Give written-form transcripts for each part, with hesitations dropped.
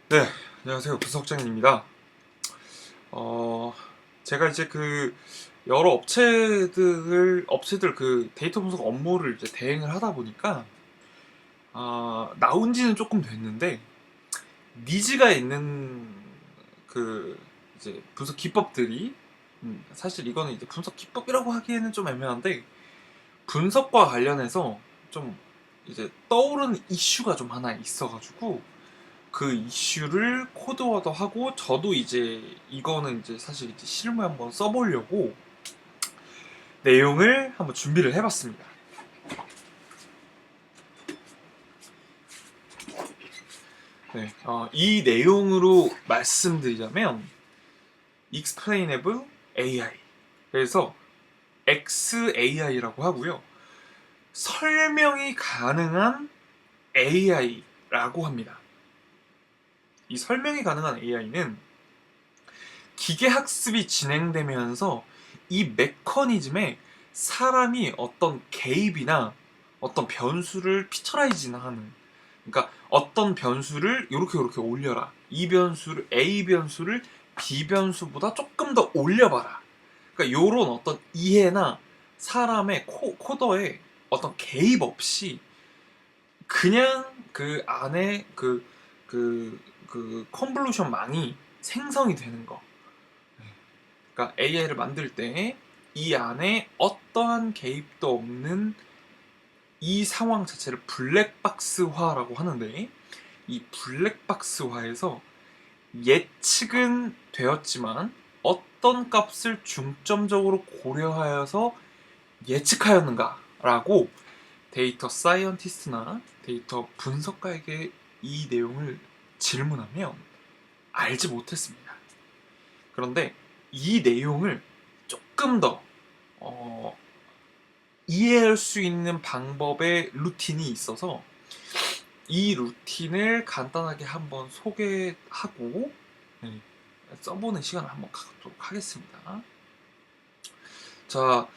네, 안녕하세요. 부석장입니다. 어, 제가 이제 그 여러 업체들 그 데이터 분석 업무를 이제 대행을 하다 보니까 나온 지는 조금 됐는데 니즈가 있는 그 이제 분석 기법들이 사실 이거는 이제 분석 기법이라고 하기에는 좀 애매한데 분석과 관련해서 좀 이제 떠오르는 이슈가 좀 하나 있어가지고 그 이슈를 코드화도 하고 저도 이제 이거는 이제 사실 이제 실무에 한번 써보려고 내용을 한번 준비를 해봤습니다. 네, 이 내용으로 말씀드리자면 Explainable AI 그래서 XAI라고 하고요. 설명이 가능한 AI라고 합니다. 이 설명이 가능한 AI는 기계 학습이 진행되면서 이 메커니즘에 사람이 어떤 개입이나 어떤 변수를 피처라이징하는, 그러니까 어떤 변수를 요렇게 올려라, 이 변수를 A 변수를 B 변수보다 조금 더 올려봐라, 그러니까 요런 어떤 이해나 사람의 코더에 어떤 개입 없이 그냥 그 안에 그 컨볼루션 망이 생성이 되는 거. 그러니까 AI를 만들 때 이 안에 어떠한 개입도 없는 이 상황 자체를 블랙박스화라고 하는데, 이 블랙박스화에서 예측은 되었지만 어떤 값을 중점적으로 고려하여서 예측하였는가라고 데이터 사이언티스트나 데이터 분석가에게 이 내용을 질문하면 알지 못했습니다. 그런데 이 내용을 조금 더 어, 이해할 수 있는 방법의 루틴이 있어서 이 루틴을 간단하게 한번 소개하고 네, 써보는 시간을 한번 갖도록 하겠습니다. 자,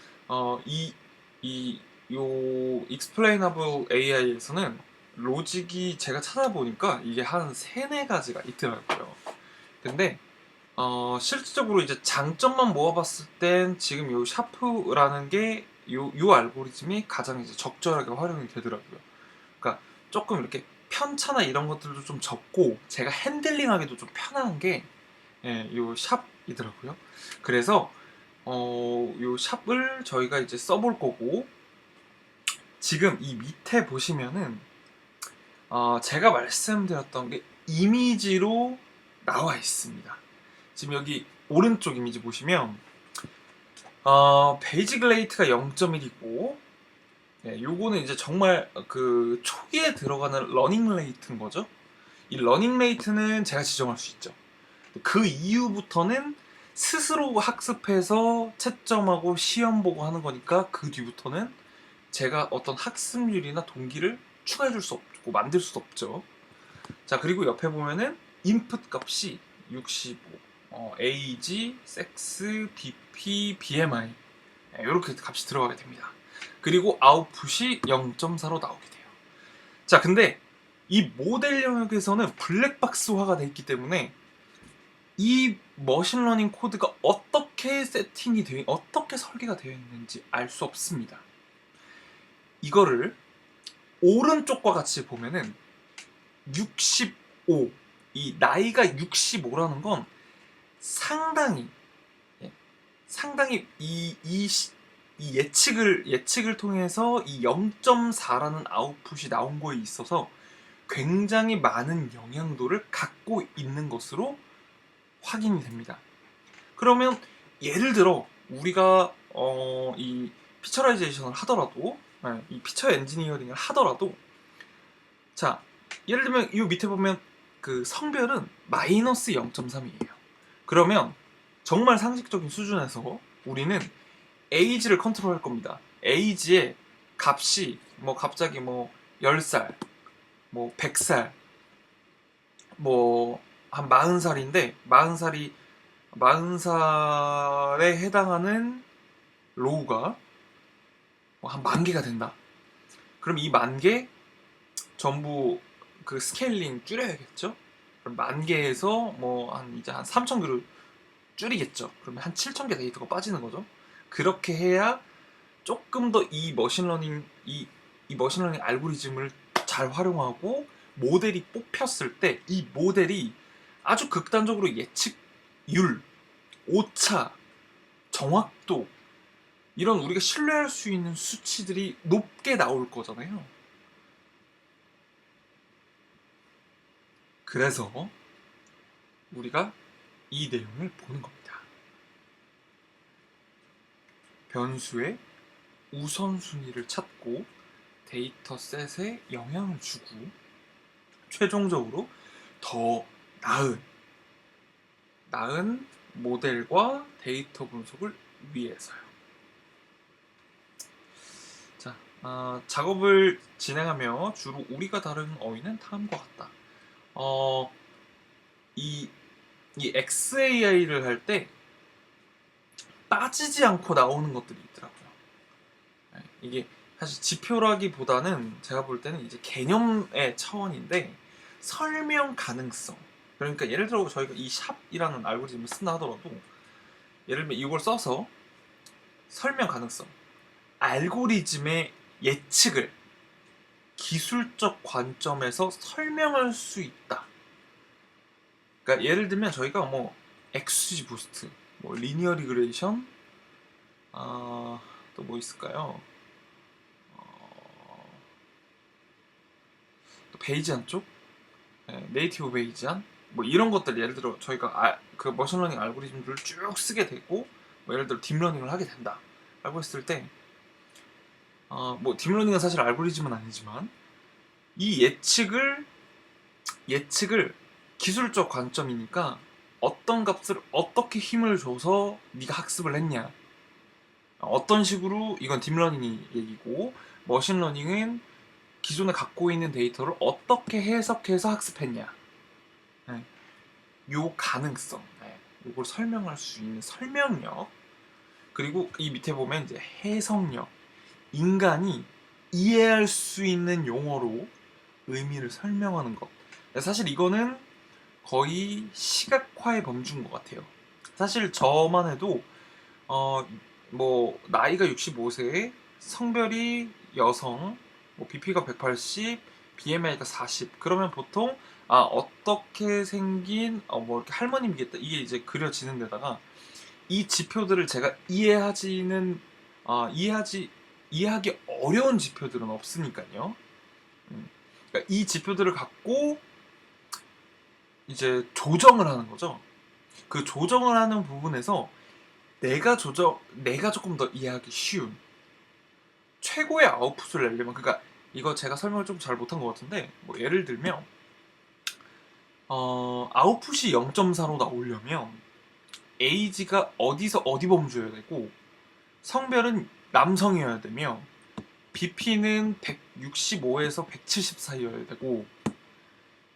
요 Explainable AI에서는 로직이 제가 찾아보니까 이게 한 세네 가지가 있더라고요. 근데 실질적으로 이제 장점만 모아봤을 땐 지금 요 샤프라는 게 요 알고리즘이 가장 이제 적절하게 활용이 되더라고요. 그러니까 조금 이렇게 편차나 이런 것들도 좀 적고 제가 핸들링하기도 좀 편한 게 요 샵이더라고요. 그래서 요 샵을 저희가 이제 써볼 거고, 지금 이 밑에 보시면은 제가 말씀드렸던 게 이미지로 나와 있습니다. 지금 여기 오른쪽 이미지 보시면 베이직 레이트가 0.1이고, 요거는 이제 정말 그 초기에 들어가는 러닝 레이트인 거죠. 이 러닝 레이트는 제가 지정할 수 있죠. 그 이후부터는 스스로 학습해서 채점하고 시험 보고 하는 거니까 그 뒤부터는 제가 어떤 학습률이나 동기를 추가해 줄 수 없고 만들 수 없죠. 자, 그리고 옆에 보면은 인풋 값이 65, age, sex, bp, bmi 이렇게 값이 들어가게 됩니다. 그리고 아웃풋이 0.4로 나오게 돼요. 자, 근데 이 모델 영역에서는 블랙박스화가 돼 있기 때문에 이 머신러닝 코드가 어떻게 설계가 되어 있는지 알 수 없습니다. 이거를 오른쪽과 같이 보면은 65, 이 나이가 65라는 건 상당히 예, 상당히 이 예측을 통해서 이 0.4라는 아웃풋이 나온 거에 있어서 굉장히 많은 영향도를 갖고 있는 것으로 확인이 됩니다. 그러면 예를 들어 우리가 이 피처라이제이션을 하더라도, 이 피처 엔지니어링을 하더라도, 자, 예를 들면 이 밑에 보면 그 성별은 마이너스 0.3이에요. 그러면 정말 상식적인 수준에서 우리는 에이지를 컨트롤할 겁니다. 에이지의 값이 뭐 갑자기 뭐 10살, 뭐 100살, 뭐 한 40살인데 40살에 해당하는 로우가 뭐한 10,000개가 된다. 그럼 이 10,000개 전부 그 스케일링 줄여야겠죠? 만 개에서 뭐 한 이제 한 3천 개로 줄이겠죠. 그러면 한 7천 개 데이터가 빠지는 거죠. 그렇게 해야 조금 더 이 머신러닝 알고리즘을 잘 활용하고 모델이 뽑혔을 때 이 모델이 아주 극단적으로 예측율, 오차, 정확도 이런 우리가 신뢰할 수 있는 수치들이 높게 나올 거잖아요. 그래서 우리가 이 내용을 보는 겁니다. 변수의 우선순위를 찾고 데이터셋에 영향을 주고 최종적으로 더 나은 모델과 데이터 분석을 위해서요. 자, 작업을 진행하며 주로 우리가 다룬 어휘는 다음과 같다. 이 XAI를 할 때 빠지지 않고 나오는 것들이 있더라고요. 네, 이게 사실 지표라기보다는 제가 볼 때는 이제 개념의 차원인데 설명 가능성. 그러니까 예를 들어 저희가 이 샵이라는 알고리즘을 쓴다 하더라도 예를 들면 이걸 써서 설명 가능성, 알고리즘의 예측을 기술적 관점에서 설명할 수 있다. 그러니까 예를 들면 저희가 뭐 XG 부스트, 뭐 리니어 리그레이션, 또 뭐 있을까요? 또 베이지안 쪽, 네이티브 베이지안, 뭐 이런 것들 예를 들어 저희가 그 머신러닝 알고리즘들을 쭉 쓰게 되고 뭐 예를 들어 딥러닝을 하게 된다 라고 했을 때 뭐 딥러닝은 사실 알고리즘은 아니지만 이 예측을 기술적 관점이니까 어떤 값을 어떻게 힘을 줘서 네가 학습을 했냐, 어떤 식으로, 이건 딥러닝이 얘기고 머신러닝은 기존에 갖고 있는 데이터를 어떻게 해석해서 학습했냐, 네. 요 가능성, 네. 요걸 설명할 수 있는 설명력, 그리고 이 밑에 보면 이제 해석력, 인간이 이해할 수 있는 용어로 의미를 설명하는 것. 사실 이거는 거의 시각화의 범주인 것 같아요. 사실 저만 해도 뭐 나이가 65세, 성별이 여성, 뭐 BP가 180, BMI가 40. 그러면 보통 어떻게 생긴 뭐 이렇게 할머님이겠다 이게 이제 그려지는 데다가 이 지표들을 제가 이해하기 어려운 지표들은 없으니까요. 그러니까 이 지표들을 갖고 이제 조정을 하는 거죠. 그 조정을 하는 부분에서 내가 조금 더 이해하기 쉬운 최고의 아웃풋을 내려면, 그러니까 이거 제가 설명을 좀 잘 못한 것 같은데 뭐 예를 들면 아웃풋이 0.4로 나오려면 에이지가 어디서 어디 범주여야 되고 성별은 남성이어야 되며 BP는 165에서 170 사이여야 되고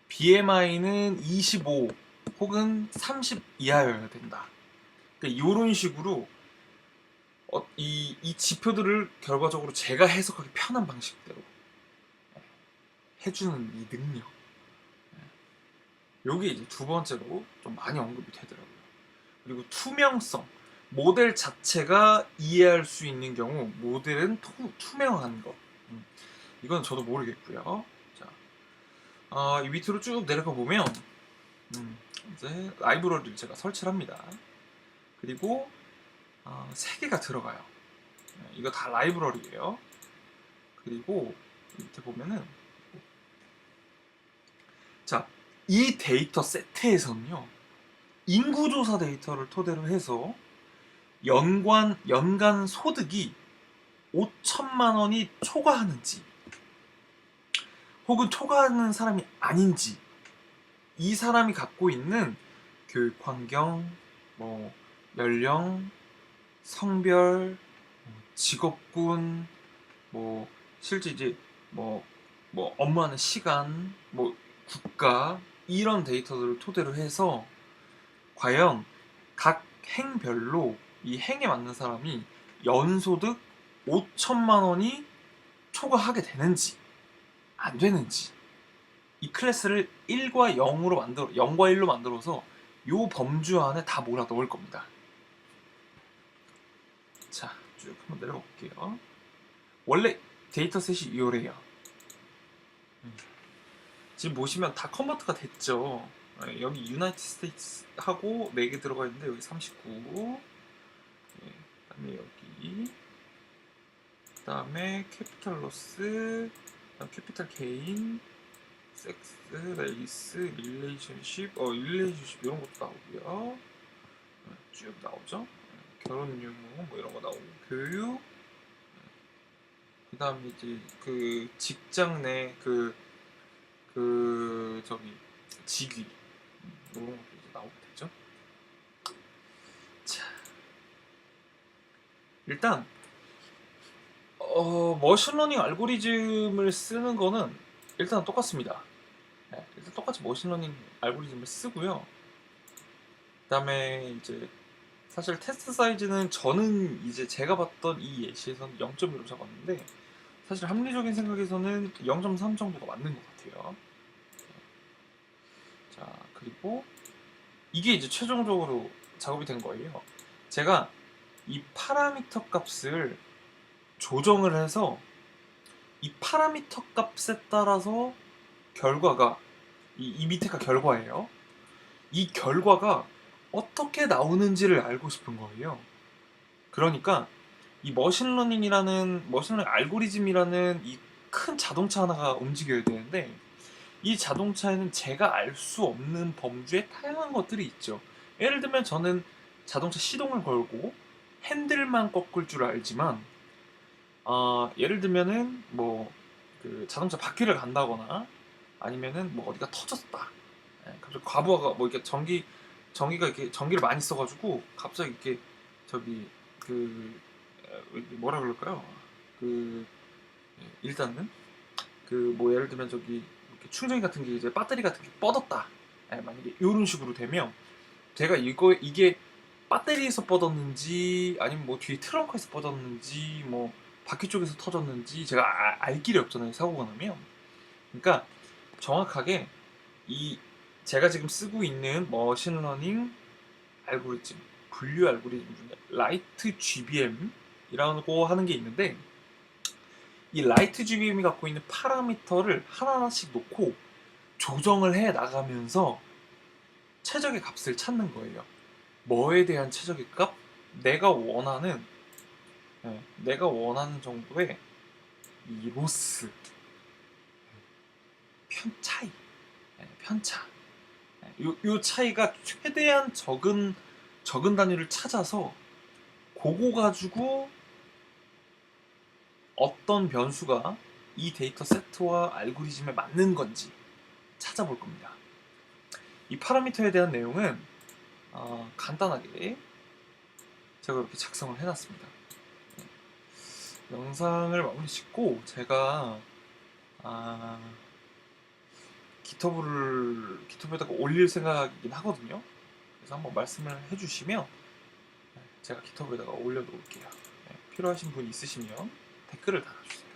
BMI는 25 혹은 30 이하여야 된다. 그러니까 이런 식으로 이 지표들을 결과적으로 제가 해석하기 편한 방식대로 해주는 이 능력. 요게 이제 두 번째로 좀 많이 언급이 되더라고요. 그리고 투명성. 모델 자체가 이해할 수 있는 경우 모델은 투명한 것. 이건 저도 모르겠고요. 자, 이 밑으로 쭉 내려가 보면 이제 라이브러리를 제가 설치를 합니다. 그리고 3개가 들어가요. 이거 다 라이브러리예요. 그리고 밑에 보면은 자, 이 데이터 세트에서는요 인구조사 데이터를 토대로 해서 연간 소득이 5천만 원이 초과하는지 혹은 초과하는 사람이 아닌지, 이 사람이 갖고 있는 교육 환경, 뭐 연령, 성별, 직업군, 뭐 실제 이제 뭐 업무하는 시간, 뭐 국가, 이런 데이터들을 토대로 해서 과연 각 행별로 이 행에 맞는 사람이 연소득 5천만 원이 초과하게 되는지 안 되는지, 이 클래스를 1과 0으로 0과 1로 만들어서 요 범주 안에 다 몰아 넣을 겁니다. 자, 쭉 한번 내려가 볼게요. 원래 데이터셋이 요래요. 지금 보시면 다 컨버트가 됐죠. 여기 유나이티드 스테이츠 하고 4개 들어가 있는데 여기 39, 그다음에 여기, 그다음에 캐피탈 로스, 캐피탈 게인, 섹스, 레이스, 릴레이션십, 이런 것도 나오고요. 쭉 나오죠. 결혼 유무 뭐 이런 거 나오고, 교육, 그다음에 이제 그 직장 내 저기 직위 이런 것도 이제 나오게 되죠. 자, 일단 머신러닝 알고리즘을 쓰는 거는 일단 똑같습니다. 네, 일단 똑같이 머신러닝 알고리즘을 쓰고요. 그다음에 이제 사실 테스트 사이즈는 저는 이제 제가 봤던 이 예시에서는 0.1로 잡았는데 사실 합리적인 생각에서는 0.3 정도가 맞는 것 같아요. 자, 그리고 이게 이제 최종적으로 작업이 된 거예요. 제가 이 파라미터 값을 조정을 해서 이 파라미터 값에 따라서 결과가 이 밑에가 결과예요. 이 결과가 어떻게 나오는지를 알고 싶은 거예요. 그러니까 이 머신러닝 알고리즘이라는 이 큰 자동차 하나가 움직여야 되는데 이 자동차에는 제가 알 수 없는 범주의 다양한 것들이 있죠. 예를 들면 저는 자동차 시동을 걸고 핸들만 꺾을 줄 알지만 예를 들면은 뭐 그 자동차 바퀴를 간다거나 아니면은 뭐 어디가 터졌다. 갑자기 과부하가 뭐 이렇게 전기가 이렇게 전기를 많이 써가지고 갑자기 이렇게 저기 그 뭐라 그럴까요? 그 일단은 그 뭐 예를 들면 저기 이렇게 충전기 같은 게 이제 배터리 같은 게 뻗었다. 만약에 이런 식으로 되면 제가 이게 배터리에서 뻗었는지 아니면 뭐 뒤에 트렁크에서 뻗었는지 뭐 바퀴 쪽에서 터졌는지 제가 알 길이 없잖아요, 사고가 나면. 그러니까 정확하게 이 제가 지금 쓰고 있는 머신러닝 알고리즘, 분류 알고리즘 중에 라이트 GBM이라고 하는 게 있는데 이 라이트 GBM이 갖고 있는 파라미터를 하나하나씩 놓고 조정을 해 나가면서 최적의 값을 찾는 거예요. 뭐에 대한 최적의 값? 내가 원하는 내가 원하는 정도의 이 로스, 편차이, 편차. 요 차이가 최대한 적은 단위를 찾아서 그거 가지고 어떤 변수가 이 데이터 세트와 알고리즘에 맞는 건지 찾아볼 겁니다. 이 파라미터에 대한 내용은 간단하게 제가 이렇게 작성을 해놨습니다. 영상을 마무리 짓고 제가 기터브에다가 올릴 생각이긴 하거든요. 그래서 한번 말씀을 해주시면 제가 기터브에다가 올려놓을게요. 필요하신 분 있으시면 댓글을 달아주세요.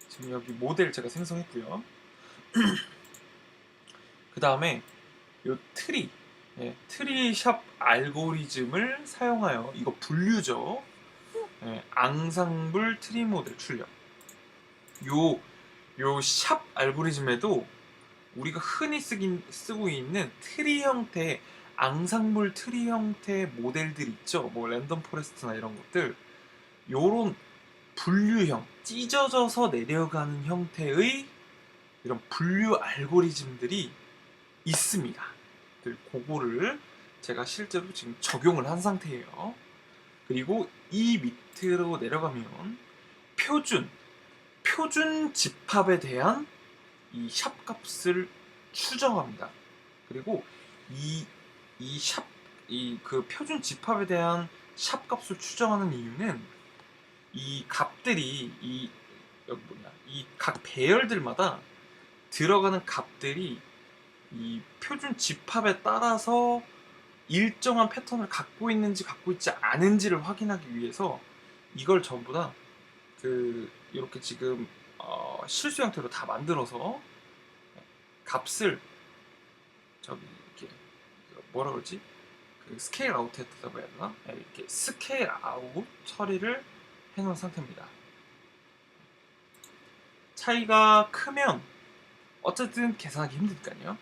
지금 여기 모델 제가 생성했고요. 그 다음에 요 트리샵 알고리즘을 사용하여 이거 분류죠. 앙상블 트리 모델 출력. 요 샵 알고리즘에도 우리가 흔히 쓰고 있는 트리 형태의 앙상블 트리 형태의 모델들 있죠. 뭐 랜덤 포레스트나 이런 것들. 요런 분류형, 찢어져서 내려가는 형태의 이런 분류 알고리즘들이 있습니다. 그거를 제가 실제로 지금 적용을 한 상태예요. 그리고 이 밑으로 내려가면 표준 집합에 대한 이 샵 값을 추정합니다. 그리고 그 표준 집합에 대한 샵 값을 추정하는 이유는 이 값들이 이 각 배열들마다 들어가는 값들이 이 표준 집합에 따라서 일정한 패턴을 갖고 있는지 갖고 있지 않은지를 확인하기 위해서 이걸 전부 다 이렇게 지금 실수 형태로 다 만들어서 값을 저기 이렇게 뭐라 그러지? 그 스케일 아웃 했다고 해야 되나? 이렇게 스케일 아웃 처리를 해놓은 상태입니다. 차이가 크면 어쨌든 계산하기 힘드니까요.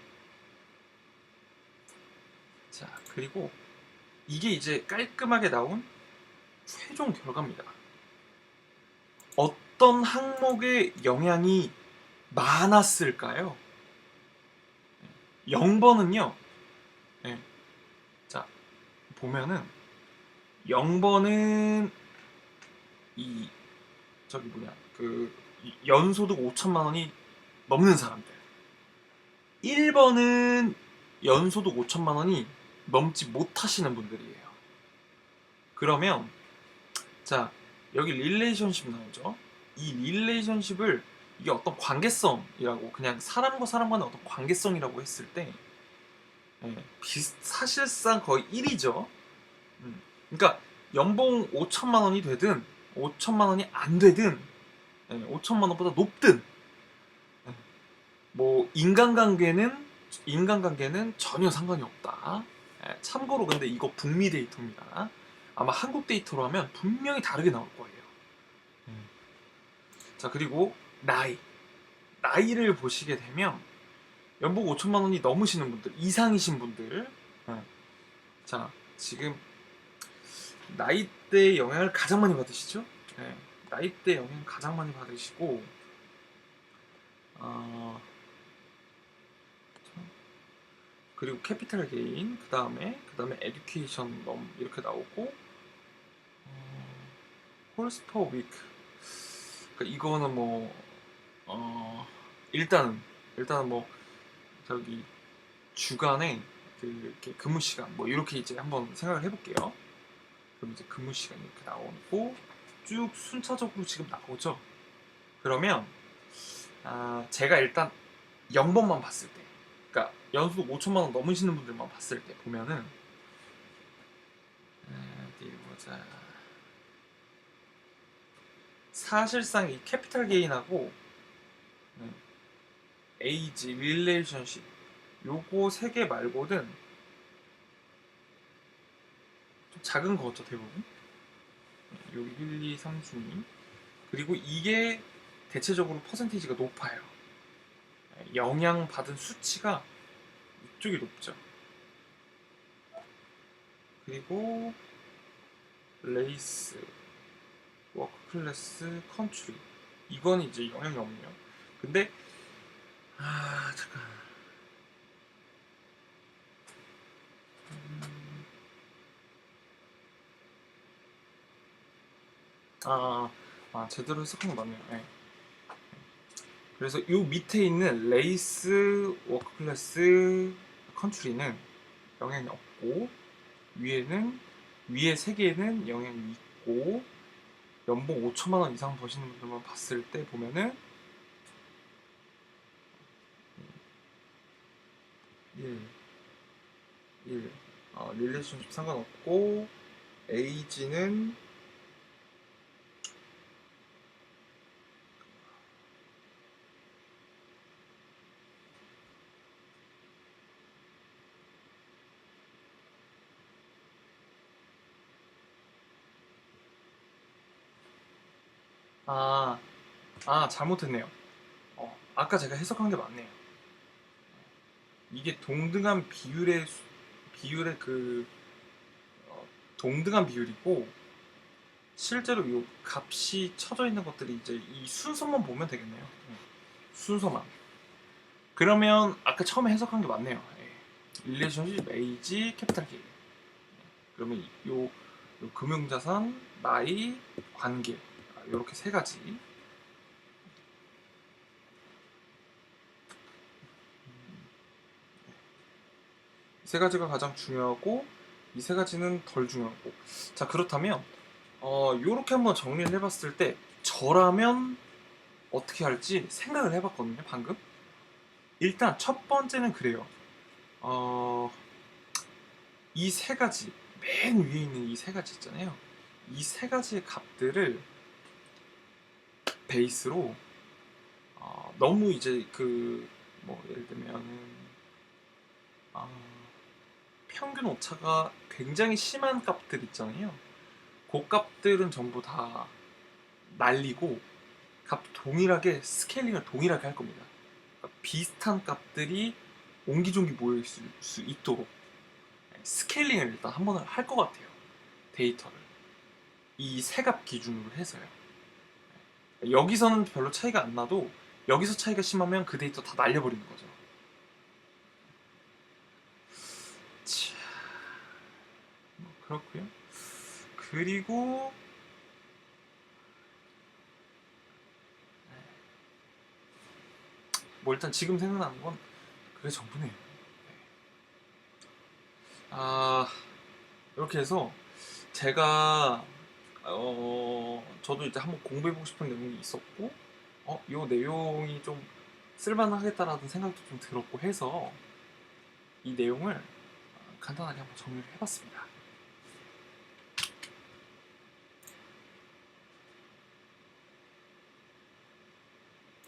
자, 그리고 이게 이제 깔끔하게 나온 최종 결과입니다. 어떤 항목에 영향이 많았을까요? 0번은요. 네. 자, 보면은 0번은 이 저기 뭐냐 그 연소득 5천만 원이 넘는 사람들. 1번은 연소득 5천만 원이 넘지 못하시는 분들이에요. 그러면 자, 여기 릴레이션십 나오죠. 이 릴레이션십을 이게 어떤 관계성이라고, 그냥 사람과 사람 간의 어떤 관계성이라고 했을 때 사실상 거의 1이죠. 그러니까 연봉 5천만 원이 되든 5천만 원이 안 되든 5천만 원보다 높든 뭐 인간관계는 전혀 상관이 없다. 참고로 근데 이거 북미 데이터입니다. 아마 한국 데이터로 하면 분명히 다르게 나올 거예요. 자, 그리고 나이를 보시게 되면 연봉 5천만 원이 넘으시는 분들, 이상이신 분들, 자, 지금 나이대의 영향을 가장 많이 받으시죠? 나이대 영향 가장 많이 받으시고, 그리고 캐피탈 게인, 그 다음에 에듀케이션 넘 이렇게 나오고, 홀스퍼 위크. 그러니까 이거는 뭐 일단은 뭐 저기 주간에 그 이렇게 근무 시간 뭐 이렇게 이제 한번 생각을 해볼게요. 그럼 이제 근무 시간 이렇게 나오고 쭉 순차적으로 지금 나오죠. 그러면 제가 일단 0번만 봤을 때, 그러니까 연소득 5천만 원 넘으시는 분들만 봤을 때 보면은 어디 보자. 사실상 이 캐피탈 게인하고 에이지, 릴레이션십 요거 세 개 말고는 좀 작은 거죠 대부분. 여기 1, 2, 3 순위. 그리고 이게 대체적으로 퍼센테이지가 높아요. 영향받은 수치가 이쪽이 높죠. 그리고 레이스, 워크클래스, 컨트리 이건 이제 영향이 없네요. 근데 잠깐 제대로 해석한 거 맞네요. 네. 그래서 요 밑에 있는 레이스, 워크클래스, 컨트리는 영향이 없고 위에 세 개는 영향이 있고 연봉 5천만 원 이상 버시는 분들만 봤을 때 보면은 1, 릴레이션십 상관없고 에이지는 잘못했네요. 아까 제가 해석한 게 맞네요. 이게 동등한 비율의 그 동등한 비율이고 실제로 이 값이 쳐져 있는 것들이 이제 이 순서만 보면 되겠네요. 순서만. 그러면 아까 처음에 해석한 게 맞네요. 릴레이션십, 에이지, 캐피탈 게인. 그러면 요 금융자산, 나이, 관계 이렇게 세 가지. 세 가지가 가장 중요하고 이 세 가지는 덜 중요하고. 자, 그렇다면 요렇게 한번 정리를 해봤을 때 저라면 어떻게 할지 생각을 해봤거든요. 방금 일단 첫 번째는 그래요. 이 세 가지, 맨 위에 있는 이 세 가지 있잖아요. 이 세 가지의 값들을 베이스로 너무 이제 그 뭐 예를 들면은 아, 평균 오차가 굉장히 심한 값들 있잖아요. 그 값들은 전부 다 날리고 값 동일하게 스케일링을 동일하게 할 겁니다. 그러니까 비슷한 값들이 옹기종기 모여 있을 수 있도록 스케일링을 일단 한 번은 할 것 같아요. 데이터를 이 세 값 기준으로 해서요. 여기서는 별로 차이가 안 나도 여기서 차이가 심하면 그 데이터 다 날려버리는 거죠. 자, 뭐 그렇고요. 그리고 뭐 일단 지금 생각나는 건 그게 전부네요. 아, 이렇게 해서 제가 저도 이제 한번 공부해보고 싶은 내용이 있었고 요 내용이 좀 쓸만하겠다라는 생각도 좀 들었고 해서 이 내용을 간단하게 한번 정리를 해봤습니다.